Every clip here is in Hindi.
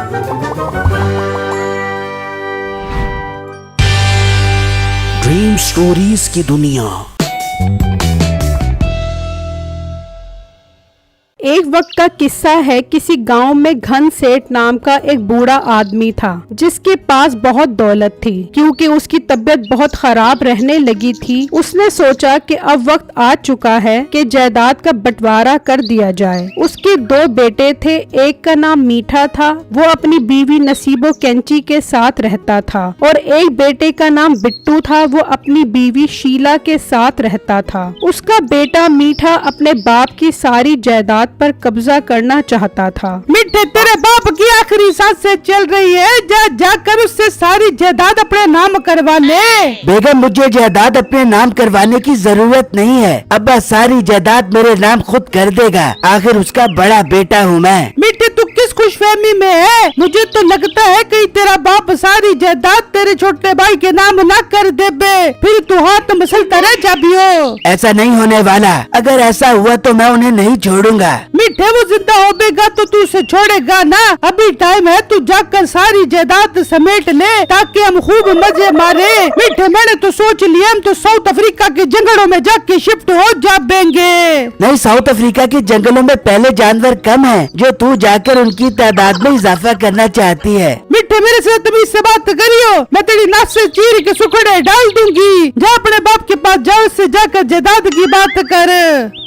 ड्रीम स्टोरीज की दुनिया। एक वक्त का किस्सा है। किसी गांव में घन सेठ नाम का एक बूढ़ा आदमी था जिसके पास बहुत दौलत थी। क्योंकि उसकी तबीयत बहुत खराब रहने लगी थी, उसने सोचा कि अब वक्त आ चुका है कि जायदाद का बंटवारा कर दिया जाए। उसके 2 बेटे थे। एक का नाम मीठा था, वो अपनी बीवी नसीबो कैंची के साथ रहता था, और एक बेटे का नाम बिट्टू था, वो अपनी बीवी शीला के साथ रहता था। उसका बेटा मीठा अपने बाप की सारी जायदाद पर कब्जा करना चाहता था। मीठे, तेरे बाप की आखिरी सांसें चल रही है, जाकर उससे सारी जायदाद अपने नाम करवा ले। बेगम, मुझे जायदाद अपने नाम करवाने की जरूरत नहीं है। अब्बा सारी जायदाद मेरे नाम खुद कर देगा, आखिर उसका बड़ा बेटा हूँ मैं। मीठे, तू किस खुशफहमी में है? मुझे तो लगता है कि तेरा बाप सारी जायदाद तेरे छोटे भाई के नाम ना कर दे बे, फिर तू हाथ मसलता रह जाबियो। ऐसा नहीं होने वाला। अगर ऐसा हुआ तो मैं उन्हें नहीं छोड़ूंगा। मीठे, वो जिंदा होगा तो तू उसे छोड़ेगा ना? अभी टाइम है, तू जाकर सारी जायदाद समेट ले ताकि हम खूब मजे मारे। मीठे, मैंने तो सोच लिया, हम तो साउथ अफ्रीका के जंगलों में जाके शिफ्ट हो जाएंगे। नहीं, साउथ अफ्रीका के जंगलों में पहले जानवर कम हैं, जो तू जाकर उनकी तादाद में इजाफा करना चाहती है। मीठे, मेरे से तमीज से बात करियो, मैं तेरी नाक से चीर के सुखड़े डाल दूंगी। जा अपने बाप के पास जाओ, उससे जाकर जायदाद की बात कर।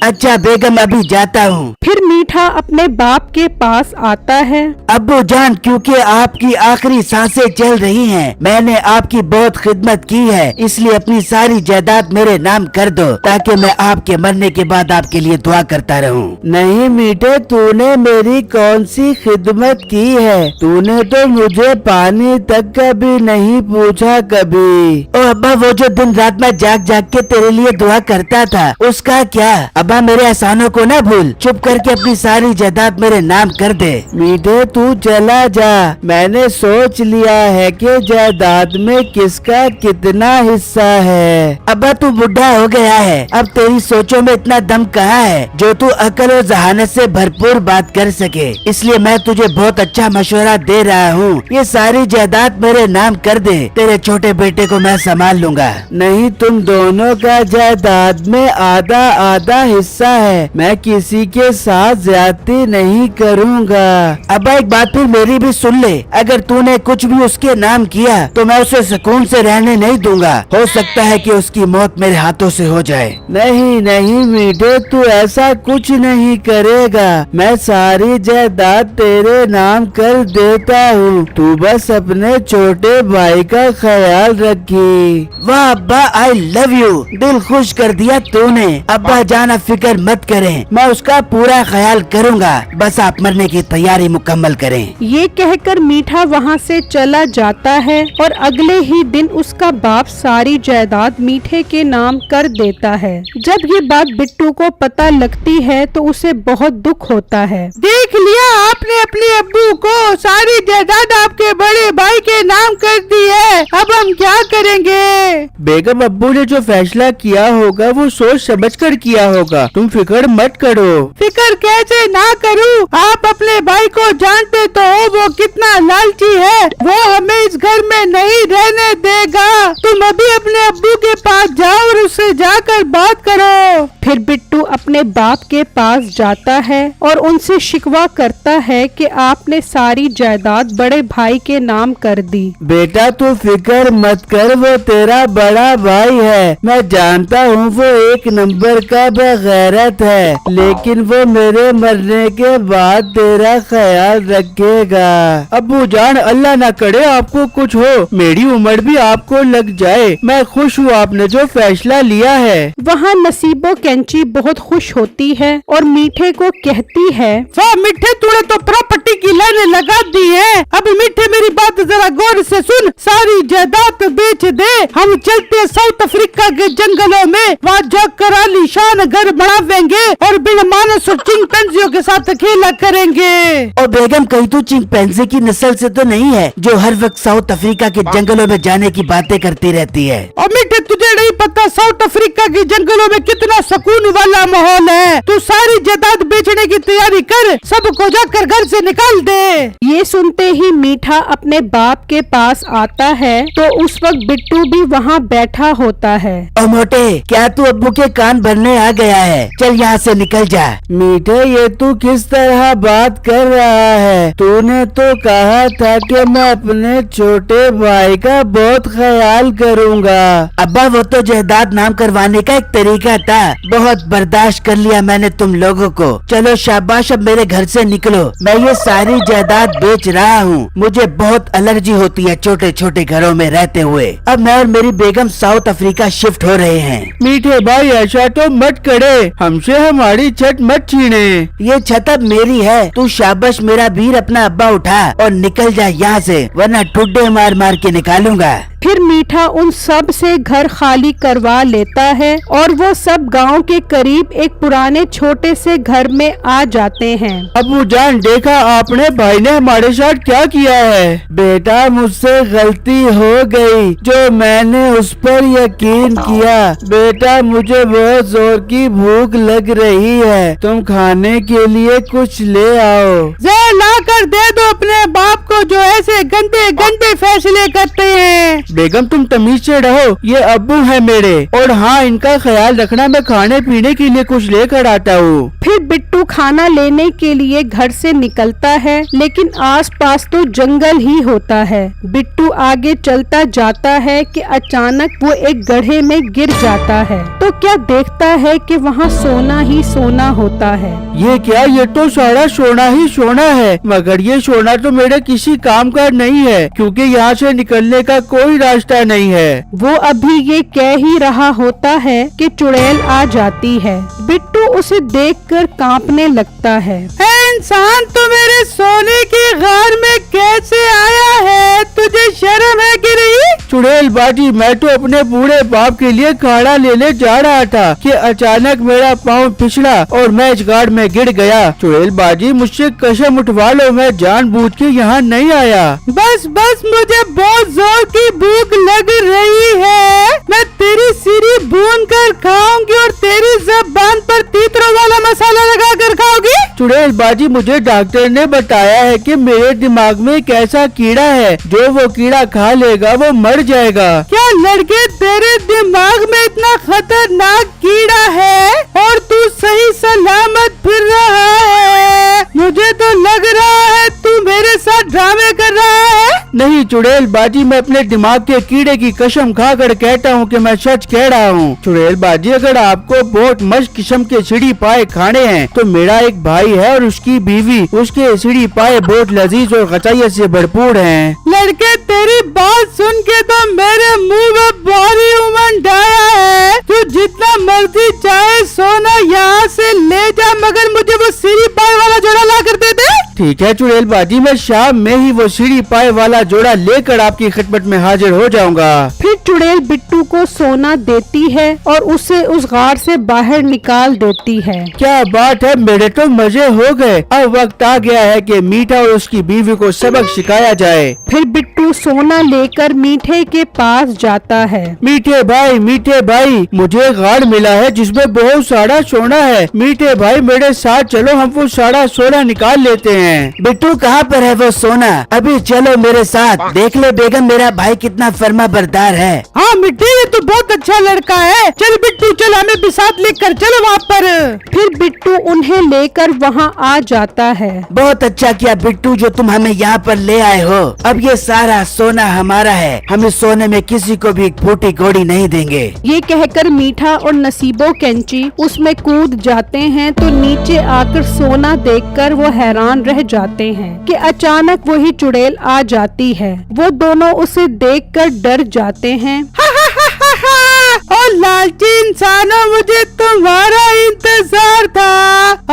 अच्छा बेगम, अभी जाता हूँ। फिर मीठा अपने बाप के पास आता है। अब्बू जान, क्योंकि आपकी आखिरी सांसें चल रही हैं, मैंने आपकी बहुत खिदमत की है, इसलिए अपनी सारी जायदाद मेरे नाम कर दो ताकि मैं आपके मरने के बाद आपके लिए दुआ करता रहूं। नहीं मीठे, तूने मेरी कौन सी खिदमत की है? तूने तो मुझे पानी तक कभी नहीं पूछा कभी। ओ अब्बा, वो जो दिन रात मैं जाग जाग के तेरे लिए दुआ करता था, उसका क्या? अब्बा, मेरे एहसानों को ना भूल, चुप करके अपनी सारी जायदाद मेरे नाम कर दे। मीठे, तू चला जा, मैंने सोच लिया है कि जायदाद में किसका कितना हिस्सा है। अब्बा, तू बुढ़ा हो गया है, अब तेरी सोचों में इतना दम कहाँ है जो तू अकल और जहानत से भरपूर बात कर सके। इसलिए मैं तुझे बहुत अच्छा मशवरा दे रहा हूँ, ये सारी जायदाद मेरे नाम कर दे, तेरे छोटे बेटे को मैं संभाल लूंगा। नहीं, तुम दोनों का जायदाद में आधा आधा हिस्सा है, मैं किसी के साथ ज्यादती नहीं करूँगा। अब एक बात फिर मेरी भी सुन ले, अगर तूने कुछ भी उसके नाम किया तो मैं उसे सुकून से रहने नहीं दूंगा। हो सकता है कि उसकी मौत मेरे हाथों से हो जाए। नहीं नहीं मीठे, तू ऐसा कुछ नहीं करेगा, मैं सारी जायदाद तेरे नाम कर देता हूँ, तू बस अपने छोटे भाई का ख्याल रखी। वाह अब्बा, आई लव यू, दिल खुश कर दिया तूने। अब्बा जान, फिक्र मत करें, मैं उसका पूरा ख्याल करूँगा, बस आप मरने की तैयारी मुकम्मल करें। ये कहकर मीठा वहाँ से चला जाता है और अगले ही दिन उसका बाप सारी जायदाद मीठे के नाम कर देता है। जब ये बात बिट्टू को पता लगती है तो उसे बहुत दुख होता है। देख लिया, आपने अपने अब्बू को सारी जायदाद आपके बड़े भाई के नाम कर दी है, अब हम क्या करेंगे? बेगम, अब्बू ने जो फैसला किया होगा वो सोच समझ कर किया होगा, तुम फिक्र मत करो। फिक्र कैसे ना करूं? आप अपने भाई को जानते तो हो, वो कितना लालची है, वो हमें इस घर में नहीं रहने देगा। तुम अभी अपने अब्बू के पास जाओ और उससे जाकर बात करो। फिर बिट्टू अपने बाप के पास जाता है और उनसे शिकवा करता है कि आपने सारी जायदाद बड़े भाई के नाम कर दी। बेटा, तू फिक्र मत कर, वो तेरा बड़ा भाई है, मैं जानता हूँ वो एक नंबर का बेगैरत है, लेकिन वो मेरे मरने के बाद तेरा ख्याल रखेगा। अब्बू जान, अल्लाह ना करे आपको कुछ हो, मेरी उम्र भी आपको लग जाए, मैं खुश हूँ आपने जो फैसला लिया है। वहाँ नसीबो कैंची बहुत खुश होती है और मीठे को कहती है, वाह मीठे, तूने तो प्रॉपर्टी की लाइनें लगा दी है। अब मीठे, मेरी बात जरा गौर से सुन, सारी जायदाद बेच दे, हम चलते हैं साउथ अफ्रीका के जंगलों में, वहाँ जाकर आलीशान घर बनावेंगे और बिन मानस और चिंपैंजियों के साथ खेला करेंगे। और बेगम, कहीं तू चिंपैंजी की नस्ल से तो नहीं है जो हर वक्त साउथ अफ्रीका के जंगलों में जाने की बातें करती रहती है? और मीठे, तुझे नहीं पता साउथ अफ्रीका के जंगलों में कितना सुकून वाला माहौल है। तू सारी जायदाद बेचने की तैयारी कर, सबको जाकर घर से निकाल दे। ये सुनते ही मीठा अपने बाप के पास आता है तो उस वक्त बिट्टू भी वहाँ बैठा होता है। ओ मोटे, क्या तू अब्बू के कान भरने आ गया है? चल यहाँ से निकल जा। मीठे, ये तू किस तरह बात कर रहा है? तूने तो कहा था कि मैं अपने छोटे भाई का बहुत ख्याल करूँगा। अब्बा, वो तो जायदाद नाम करवाने का एक तरीका था। बहुत बर्दाश्त कर लिया मैंने तुम लोगों को। चलो शाबाश, अब मेरे घर से निकलो। मैं ये सारी जायदाद बेच रहा हूँ। मुझे बहुत एलर्जी होती है छोटे छोटे घरों में रहते हुए। अब मैं और मेरी बेगम साउथ अफ्रीका शिफ्ट हो रहे हैं। मीठे भाई, ऐसा तो मत करे, हमसे हमारी छत मत छीने। ये छत अब मेरी है। तू शाबाश मेरा वीर, अपना अब्बा उठा और निकल जा यहाँ से, वरना ठुड्डे मार मार के निकालूंगा। फिर मीठा उन सब से घर खाली करवा लेता है और वो सब गांव के करीब एक पुराने छोटे से घर में आ जाते हैं। अबू जान, देखा आपने भाई ने हमारे साथ क्या किया है? बेटा, मुझसे गलती हो गई जो मैंने उस पर यकीन किया। बेटा, मुझे बहुत जोर की भूख लग रही है, तुम खाने के लिए कुछ ले आओ। ला कर दे दो अपने बाप को जो ऐसे गंदे गंदे फैसले करते हैं। बेगम, तुम तमीज से रहो, ये अब्बू है मेरे, और हाँ, इनका ख्याल रखना। मैं खाने पीने के लिए कुछ लेकर आता हूँ। फिर बिट्टू खाना लेने के लिए घर से निकलता है, लेकिन आसपास तो जंगल ही होता है। बिट्टू आगे चलता जाता है कि अचानक वो एक गड्ढे में गिर जाता है तो क्या देखता है कि वहाँ सोना ही सोना होता है। ये क्या? ये तो सारा सोना ही सोना है, मगर ये सोना तो मेरे किसी काम का नहीं है, क्योंकि यहाँ से निकलने का कोई रास्ता नहीं है। वो अभी ये कह ही रहा होता है कि चुड़ैल आ जाती है। बिट्टू उसे देखकर कांपने लगता है। इंसान, तो मेरे सोने की गार में कैसे आया है? तुझे शर्म है कि नहीं? चुड़ैल बाजी, मैं तो अपने बूढ़े बाप के लिए खाना लेने जा रहा था कि अचानक मेरा पाँव फिसला और मैं इस गाड़ में गिर गया। चुड़ैल बाजी, मुझसे कसम उठवा लो, मैं जानबूझ के यहाँ नहीं आया। बस बस, मुझे बहुत जोर की भूख लग रही है। मैं तेरी सीरी भून कर खाऊंगी और तेरी ज़बान पर तीतरों वाला मसाला लगा कर खाओगी। चुड़ैल बाजी, मुझे डॉक्टर ने बताया है कि मेरे दिमाग में एक ऐसा कीड़ा है, जो वो कीड़ा खा लेगा वो मर जाएगा। क्या लड़के, तेरे दिमाग में इतना खतरनाक कीड़ा है और तू सही सलामत फिर रहा है? मुझे तो लग रहा है तू मेरे साथ ड्रामे कर रहा है। नहीं चुड़ैल बाजी, मैं अपने दिमाग के कीड़े की कसम खाकर कहता हूँ कि मैं सच कह रहा हूँ। चुड़ैल बाजी, अगर आपको बहुत मस्त किस्म के सीढ़ी पाए खाने हैं तो मेरा एक भाई है और उसकी बीवी, उसके सीढ़ी पाए बहुत लजीज और गचाइयत से भरपूर हैं। लड़के, तेरी बात सुन के तो मेरे मुंह में भारी उमंग आया है। तू जितना मर्जी चाहे सोना यहाँ से ले जा, मगर मुझे वो सीढ़ी पाए वाला जोड़ा ला कर दे दे। ठीक है चुड़ैल बाजी, मैं शाम में ही वो सीढ़ी पाए वाला जोड़ा लेकर आपकी खिदमत में हाजिर हो जाऊंगा। फिर चुड़ैल बिट्टू को सोना देती है और उसे उस गार से बाहर निकाल देती है। क्या बात है, मेरे तो मजे हो गए। अब वक्त आ गया है कि मीठा और उसकी बीवी को सबक सिखाया जाए। फिर बिट्टू सोना लेकर मीठे के पास जाता है। मीठे भाई, मुझे गाड़ मिला है जिसमें बहुत सारा सोना है। मीठे भाई, मेरे साथ चलो, हम वो सारा सोना निकाल लेते हैं। बिट्टू, कहाँ पर है वो सोना? अभी चलो मेरे साथ। देख ले बेगम, मेरा भाई कितना फर्मा बरदार है। हाँ मिट्टी, ये तो बहुत अच्छा लड़का है। चल बिट्टू, चल, हमें भी साथ लेकर चलो वहाँ पर। फिर बिट्टू उन्हें लेकर वहाँ आ जाता है। बहुत अच्छा किया बिट्टू जो तुम हमें यहाँ पर ले आए हो। अब ये सारा सोना हमारा है, हम इस सोने में किसी को भी फूटी कौड़ी नहीं देंगे। ये कहकर मीठा और नसीबो कैंची उसमें कूद जाते हैं तो नीचे आकर सोना देखकर वो हैरान रह जाते हैं कि अचानक वही चुड़ैल आ जाती है। वो दोनों उसे देखकर डर जाते हैं। और लालची इंसानों, मुझे तुम्हारा इंतजार था।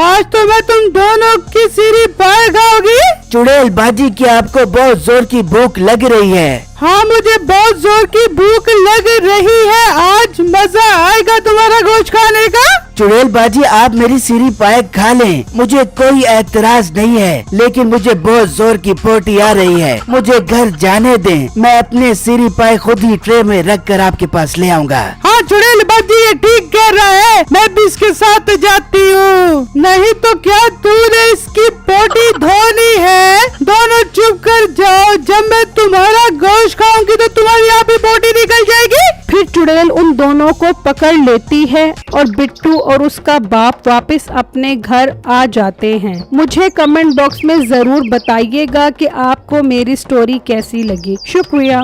आज तो मैं तुम दोनों की सीढ़ी पाए खाओगी। चुड़ैल बाजी, क्या आपको बहुत जोर की भूख लग रही है? हाँ, मुझे बहुत जोर की भूख लग रही है। आज मजा आएगा तुम्हारा गोश्त खाने का। चुड़ैल बाजी, आप मेरी सीढ़ी पाए खा लें, मुझे कोई एतराज नहीं है, लेकिन मुझे बहुत जोर की पोटी आ रही है। मुझे घर जाने दें, मैं अपने सीढ़ी पाए खुद ही ट्रे में रख कर आपके पास ले आऊँगा। हाँ चुड़ैल बाजी, ये ठीक कह रहा है, मैं भी इसके साथ जाती हूँ। नहीं तो क्या तूने इसकी पोटी धोनी है दोनों चुप कर जाओ, जब मैं तुम्हारा गोश्त खाऊंगी तो तुम्हारी यहाँ पे बोटी निकल जाएगी। फिर चुड़ैल उन दोनों को पकड़ लेती है और बिट्टू और उसका बाप वापस अपने घर आ जाते हैं। मुझे कमेंट बॉक्स में जरूर बताइएगा कि आपको मेरी स्टोरी कैसी लगी। शुक्रिया।